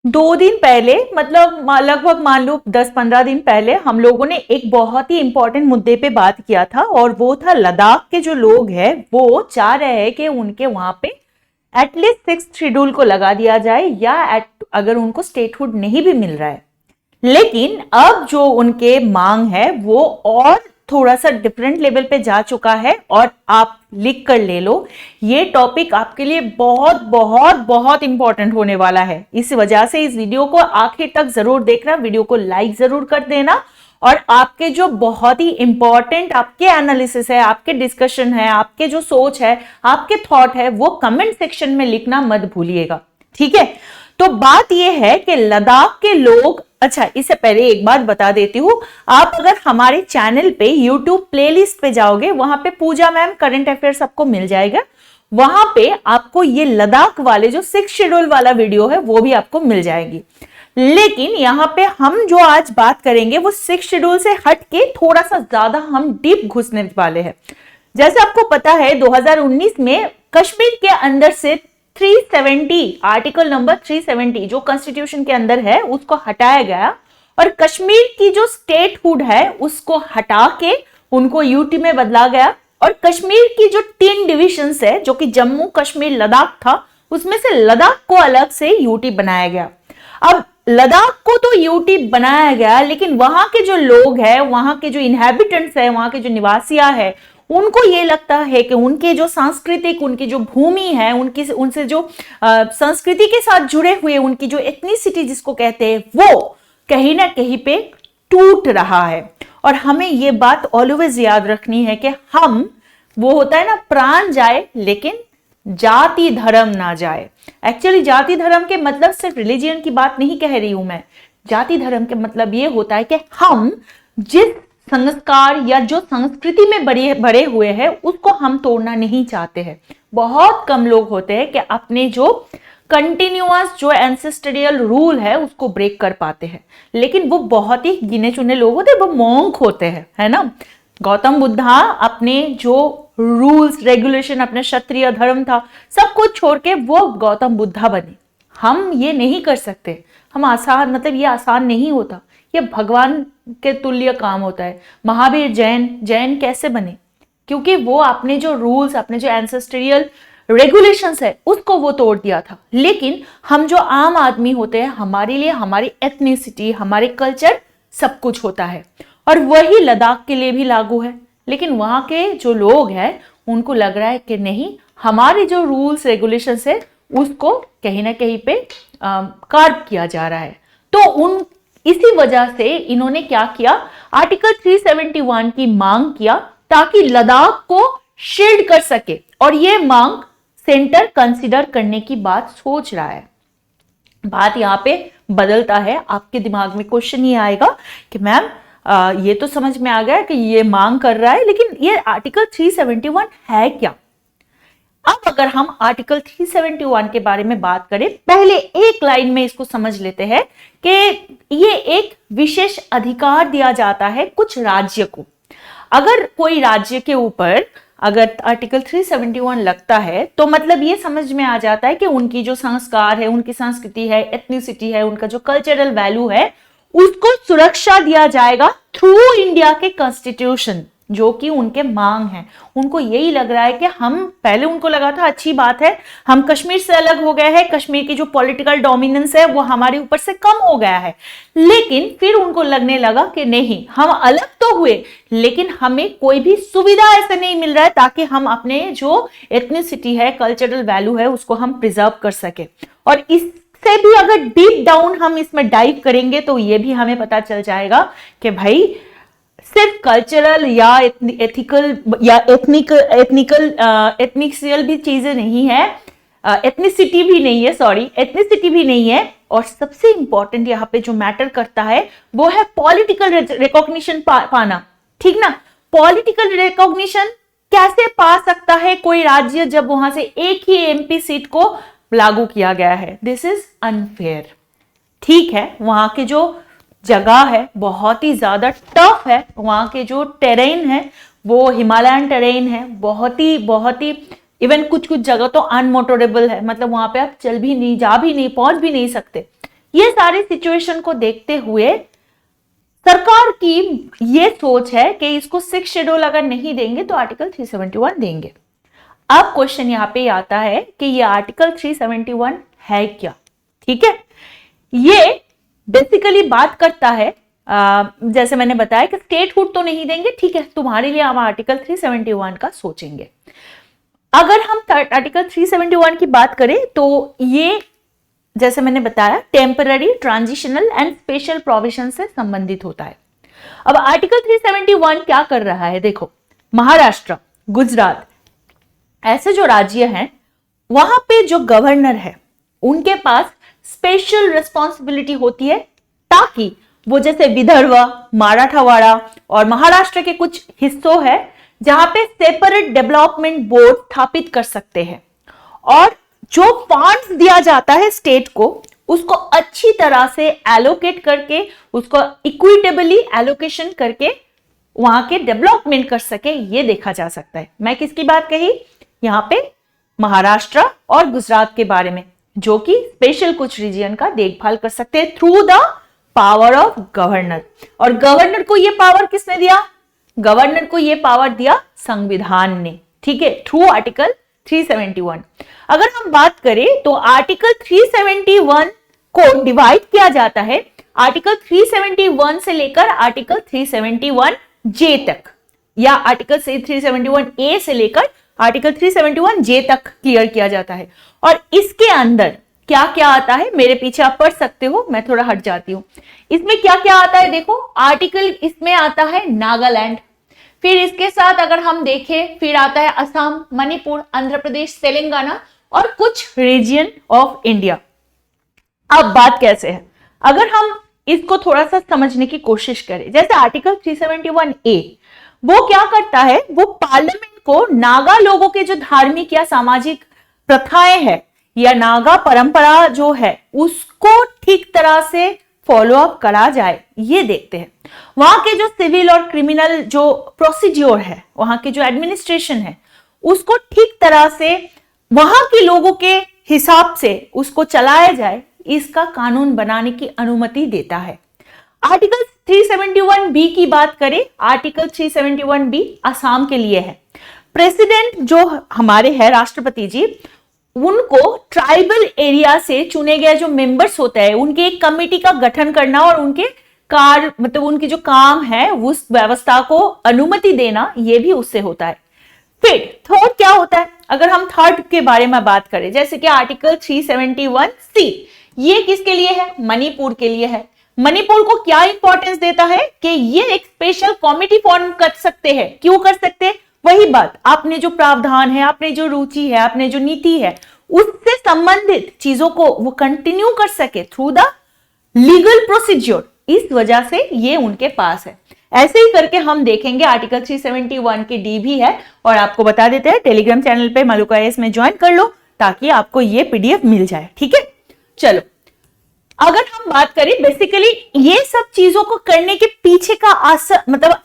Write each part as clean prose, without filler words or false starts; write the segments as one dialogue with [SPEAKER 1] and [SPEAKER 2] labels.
[SPEAKER 1] 2 दिन पहले, मतलब लगभग मान लो 10-15 दिन पहले, हम लोगों ने एक बहुत ही इंपॉर्टेंट मुद्दे पे बात किया था, और वो था लद्दाख के जो लोग हैं वो चाह रहे हैं कि उनके वहां पे एटलीस्ट 6th शेड्यूल को लगा दिया जाए, या अगर उनको स्टेटहुड नहीं भी मिल रहा है। लेकिन अब जो उनके मांग है वो और थोड़ा सा डिफरेंट लेवल पे जा चुका है, और आप लिख कर ले लो, ये टॉपिक आपके लिए बहुत बहुत बहुत इंपॉर्टेंट होने वाला है। इस वजह से इस वीडियो को आखिर तक जरूर देखना, वीडियो को लाइक जरूर कर देना, और आपके जो बहुत ही इंपॉर्टेंट आपके एनालिसिस है, आपके डिस्कशन है, आपके जो सोच है, आपके थॉट है, वो कमेंट सेक्शन में लिखना मत भूलिएगा। ठीक है, तो बात यह है कि लद्दाख के लोग, अच्छा इससे पहले एक बात बता देती हूं, आप अगर हमारे चैनल पे यूट्यूब प्लेलिस्ट पे जाओगे, वहां पे पूजा मैम करंट अफेयर सबको मिल जाएगा, वहां पे आपको ये लद्दाख वाले जो 6th शेड्यूल वाला वीडियो है वो भी आपको मिल जाएगी। लेकिन यहां पे हम जो आज बात करेंगे वो 6th शेड्यूल से हट के थोड़ा सा ज्यादा हम डीप घुसने वाले हैं। जैसे आपको पता है 2019 में कश्मीर के अंदर से 370, आर्टिकल नंबर 370 जो कॉन्स्टिट्यूशन के अंदर है उसको हटाया गया, और कश्मीर की जो स्टेटहुड है उसको हटा के उनको यूटी में बदला गया, और कश्मीर की जो 3 डिविजन्स है जो कि जम्मू कश्मीर लद्दाख था, उसमें से लद्दाख को अलग से यूटी बनाया गया। अब लद्दाख को तो यूटी बनाया गया, लेकिन वहां के जो लोग हैं, वहां के जो इनहैबिटेंट्स है, वहां के जो निवासियां है, उनको ये लगता है कि उनके जो सांस्कृतिक, उनकी जो भूमि है, उनकी उनसे जो संस्कृति के साथ जुड़े हुए उनकी जो एथनिसिटी जिसको कहते हैं, वो कहीं ना कहीं पे टूट रहा है। और हमें ये बात ऑलवेज याद रखनी है कि हम, वो होता है ना, प्राण जाए लेकिन जाति धर्म ना जाए। एक्चुअली जाति धर्म के मतलब सिर्फ रिलीजियन की बात नहीं कह रही हूं मैं। जाति धर्म के मतलब ये होता है कि हम जिस संस्कार या जो संस्कृति में बड़े हुए हैं उसको हम तोड़ना नहीं चाहते हैं। बहुत कम लोग होते हैं कि अपने जो कंटिन्यूअस जो एंसेस्टरियल रूल है उसको ब्रेक कर पाते हैं, लेकिन वो बहुत ही गिने चुने लोग होते हैं, वो मॉन्क होते हैं, है ना। गौतम बुद्धा अपने जो रूल्स रेगुलेशन, अपने क्षत्रिय धर्म था, सब कुछ छोड़ के वो गौतम बुद्धा बने। हम ये नहीं कर सकते, हम आसान, मतलब ये आसान नहीं होता, ये भगवान के तुल्य काम होता है। महावीर जैन कैसे बने? क्योंकि वो अपने जो रूल्स, अपने जो एंसेस्टरियल रेगुलेशंस है उसको वो तोड़ दिया था। लेकिन हम जो आम आदमी होते हैं, हमारे लिए हमारी एथनिसिटी, हमारे कल्चर सब कुछ होता है, और वही लद्दाख के लिए भी लागू है। लेकिन वहां के जो लोग हैं उनको लग रहा है कि नहीं, हमारे जो रूल्स रेगुलेशंस है उसको कहीं ना कहीं पे कार्ब किया जा रहा है। तो इसी वजह से इन्होंने क्या किया, आर्टिकल 371 की मांग किया ताकि लद्दाख को शील्ड कर सके, और ये मांग सेंटर कंसीडर करने की बात सोच रहा है। बात यहां पे बदलता है, आपके दिमाग में क्वेश्चन ये आएगा कि मैम ये तो समझ में आ गया कि ये मांग कर रहा है, लेकिन ये आर्टिकल 371 है क्या? अब अगर हम आर्टिकल 371 के बारे में बात करें, पहले एक लाइन में इसको समझ लेते हैं कि ये एक विशेष अधिकार दिया जाता है कुछ राज्य को। अगर कोई राज्य के ऊपर अगर आर्टिकल 371 लगता है तो मतलब ये समझ में आ जाता है कि उनकी जो संस्कार है, उनकी संस्कृति है, एथनिसिटी है, उनका जो कल्चरल वैल्यू है, उसको सुरक्षा दिया जाएगा थ्रू इंडिया के कॉन्स्टिट्यूशन, जो कि उनके मांग है। उनको यही लग रहा है कि हम, पहले उनको लगा था अच्छी बात है, हम कश्मीर से अलग हो गए हैं, कश्मीर की जो पॉलिटिकल डोमिनेंस है वो हमारे ऊपर से कम हो गया है। लेकिन फिर उनको लगने लगा कि नहीं, हम अलग तो हुए लेकिन हमें कोई भी सुविधा ऐसे नहीं मिल रहा है ताकि हम अपने जो एथनिसिटी है, कल्चरल वैल्यू है, उसको हम प्रिजर्व कर सके। और इससे भी अगर डीप डाउन हम इसमें डाइव करेंगे तो ये भी हमें पता चल जाएगा कि भाई सिर्फ कल्चरल या एथिकल या एथनिकल भी चीजें नहीं है, एथनिसिटी भी नहीं है, एथनिसिटी भी नहीं है। और सबसे इंपॉर्टेंट यहाँ पे जो मैटर करता है वो है पॉलिटिकल रिकॉग्निशन पाना। ठीक ना, पॉलिटिकल रिकॉग्निशन कैसे पा सकता है कोई राज्य जब वहां से एक ही एमपी सीट को लागू किया गया है? This is unfair. ठीक है, वहां के जो जगह है बहुत ही ज्यादा टफ है, वहां के जो टेरेन है वो हिमालयन टेरेन है, बहुत ही इवन कुछ जगह तो अनमोटरेबल है, मतलब वहां पे आप चल भी नहीं, जा भी नहीं, पहुंच भी नहीं सकते। ये सारे सिचुएशन को देखते हुए सरकार की ये सोच है कि इसको 6 शेड्यूल अगर नहीं देंगे तो आर्टिकल 371 देंगे। अब क्वेश्चन यहां पे आता है कि ये आर्टिकल 371 है क्या। ठीक है, ये बेसिकली बात करता है जैसे मैंने बताया कि स्टेटहुड तो नहीं देंगे, ठीक है, तुम्हारे लिए हम आर्टिकल 371 का सोचेंगे। अगर हम आर्टिकल 371 की बात करें तो ये जैसे मैंने बताया temporary, transitional and special provision से संबंधित होता है। अब आर्टिकल 371 क्या कर रहा है, देखो महाराष्ट्र, गुजरात ऐसे जो राज्य हैं वहां पे जो गवर्नर है उनके पास स्पेशल रिस्पॉन्सिबिलिटी होती है ताकि वो जैसे विदर्भ, मराठवाड़ा और महाराष्ट्र के कुछ हिस्सों है जहां पे सेपरेट डेवलपमेंट बोर्ड स्थापित कर सकते हैं और जो फंड्स दिया जाता है स्टेट को उसको अच्छी तरह से एलोकेट करके उसको इक्विटेबली एलोकेशन करके वहां के डेवलपमेंट कर सके, ये देखा जा सकता है। मैं किसकी बात कही यहाँ पे, महाराष्ट्र और गुजरात के बारे में, जो कि स्पेशल कुछ रीजन का देखभाल कर सकते हैं through the power of governor. और गवर्नर को ये पावर किसने दिया, गवर्नर को ये पावर दिया संविधान ने, ठीक है, थ्रू आर्टिकल 371। अगर हम बात करें तो आर्टिकल 371 को डिवाइड किया जाता है आर्टिकल 371 से लेकर आर्टिकल 371 जे तक, या आर्टिकल 371 ए से लेकर आर्टिकल 371 जे तक क्लियर किया जाता है। और इसके अंदर क्या क्या आता है, मेरे पीछे आप पढ़ सकते हो, मैं थोड़ा हट जाती हूं। इसमें क्या क्या आता है, देखो आर्टिकल इसमें आता है नागालैंड, फिर इसके साथ अगर हम देखें फिर आता है असम, मणिपुर, आंध्र प्रदेश, तेलंगाना और कुछ रीजन ऑफ इंडिया। अब बात कैसे है, अगर हम इसको थोड़ा सा समझने की कोशिश करें, जैसे आर्टिकल 371 ए वो क्या करता है, वो पार्लियामेंट को नागा लोगों के जो धार्मिक या सामाजिक प्रथाएं हैं या नागा परंपरा जो है उसको ठीक तरह से फॉलो अप करा जाए, ये देखते हैं। वहां के जो सिविल और क्रिमिनल जो प्रोसीड्योर है, वहां के जो एडमिनिस्ट्रेशन है उसको ठीक तरह से वहां के लोगों के हिसाब से उसको चलाया जाए, इसका कानून बनाने की अनुमति देता है। आर्टिकल 371 बी की बात करें, आर्टिकल 371 बी असम के लिए है। प्रेसिडेंट जो हमारे हैं राष्ट्रपति जी, उनको ट्राइबल एरिया से चुने गए जो मेंबर्स होते हैं उनके एक कमेटी का गठन करना और उनके कार्य मतलब उनकी जो काम है उस व्यवस्था को अनुमति देना, ये भी उससे होता है। फिर थर्ड क्या होता है, अगर हम थर्ड के बारे में बात करें, जैसे कि आर्टिकल 371 सी, ये किसके लिए है, मणिपुर के लिए है। मणिपुर को क्या इंपॉर्टेंस देता है कि ये एक स्पेशल कमिटी फॉर्म कर सकते हैं, क्यों कर सकते हैं, वही बात, आपने जो प्रावधान है, आपने जो रुचि है, आपने जो नीति है, उससे संबंधित चीजों को वो कंटिन्यू कर सके थ्रू द लीगल प्रोसीजर, इस वजह से ये उनके पास है। ऐसे ही करके हम देखेंगे आर्टिकल 371 की डी भी है और आपको बता देते हैं, टेलीग्राम चैनल पे मलुका IAS में ज्वाइन कर लो ताकि आपको ये PDF मिल जाए, ठीक है। चलो अगर हम बात करें बेसिकली ये सब चीजों को करने के पीछे का मतलब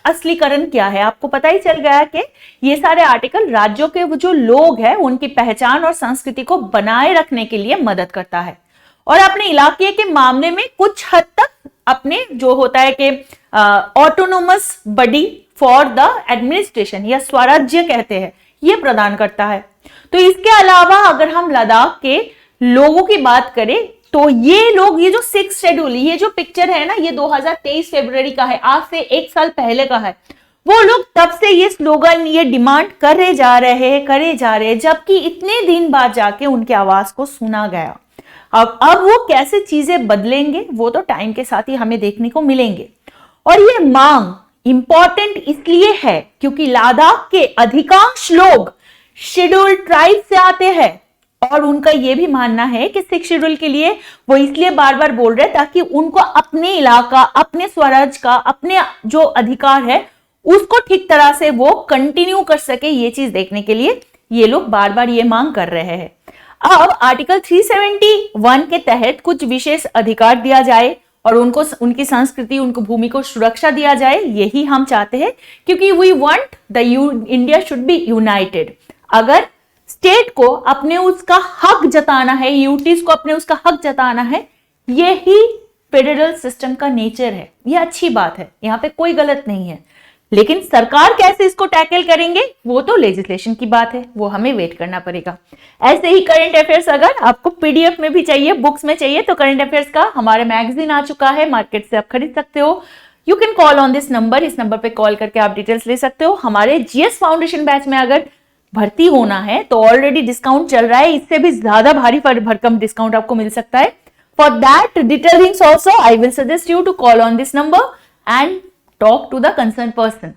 [SPEAKER 1] असलीकरण क्या है, आपको पता ही चल गया कि ये सारे आर्टिकल राज्यों के जो लोग हैं उनकी पहचान और संस्कृति को बनाए रखने के लिए मदद करता है और अपने इलाके के मामले में कुछ हद तक अपने जो होता है कि autonomous body for the administration या स्वराज्य कहते हैं, ये प्रदान करता है। तो इसके अलावा अगर हम लद्दाख के लोगों की बात करें तो ये लोग, ये जो 6 शेड्यूल, ये जो पिक्चर है ना, ये 2023 फरवरी का है, आज से 1 साल पहले का है। वो लोग तब से ये स्लोगन, ये डिमांड करे जा रहे, जबकि इतने दिन बाद जाके उनकी आवाज को सुना गया। अब वो कैसे चीजें बदलेंगे वो तो टाइम के साथ ही हमें देखने को मिलेंगे। और ये मांग इंपॉर्टेंट इसलिए है क्योंकि लद्दाख के अधिकांश लोग शेड्यूल ट्राइब से आते हैं और उनका यह भी मानना है कि 6 शेड्यूल के लिए वो इसलिए बार बार बोल रहे हैं ताकि उनको अपने इलाका, अपने स्वराज का, अपने जो अधिकार है उसको ठीक तरह से वो कंटिन्यू कर सके। ये चीज देखने के लिए ये लोग बार बार ये मांग कर रहे हैं। अब आर्टिकल 371 के तहत कुछ विशेष अधिकार दिया जाए और उनको, उनकी संस्कृति, उनको भूमि को सुरक्षा दिया जाए, यही हम चाहते हैं क्योंकि we want the India should be united. अगर स्टेट को अपने उसका हक जताना है, यूटीज को अपने उसका हक जताना है, यही फेडरल सिस्टम का नेचर है, ये अच्छी बात है, यहाँ पे कोई गलत नहीं है। लेकिन सरकार कैसे इसको टैकल करेंगे वो तो लेजिस्लेशन की बात है, वो हमें वेट करना पड़ेगा। ऐसे ही करंट अफेयर्स अगर आपको पीडीएफ में भी चाहिए, बुक्स में चाहिए, तो करंट अफेयर्स का हमारा मैगजीन आ चुका है, मार्केट से आप खरीद सकते हो। You can call on this number, इस नंबर पे कॉल करके आप डिटेल्स ले सकते हो। हमारे जीएस फाउंडेशन बैच में अगर भर्ती होना है तो ऑलरेडी डिस्काउंट चल रहा है, इससे भी ज्यादा भारी भरकम डिस्काउंट आपको मिल सकता है। For that detail things also I will suggest you to call on this number and talk to the concern person.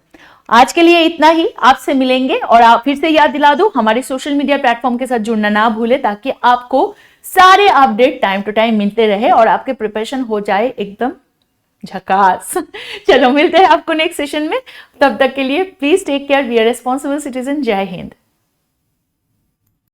[SPEAKER 1] आज के लिए इतना ही, आपसे मिलेंगे। और आप फिर से याद दिला दूं, हमारे सोशल मीडिया प्लेटफॉर्म के साथ जुड़ना ना भूले, ताकि आपको सारे अपडेट टाइम टू टाइम मिलते रहे और आपके प्रिपरेशन हो जाए एकदम झकास। चलो मिलते हैं आपको नेक्स्ट सेशन में, तब तक के लिए please take care, be a responsible citizen. जय हिंद।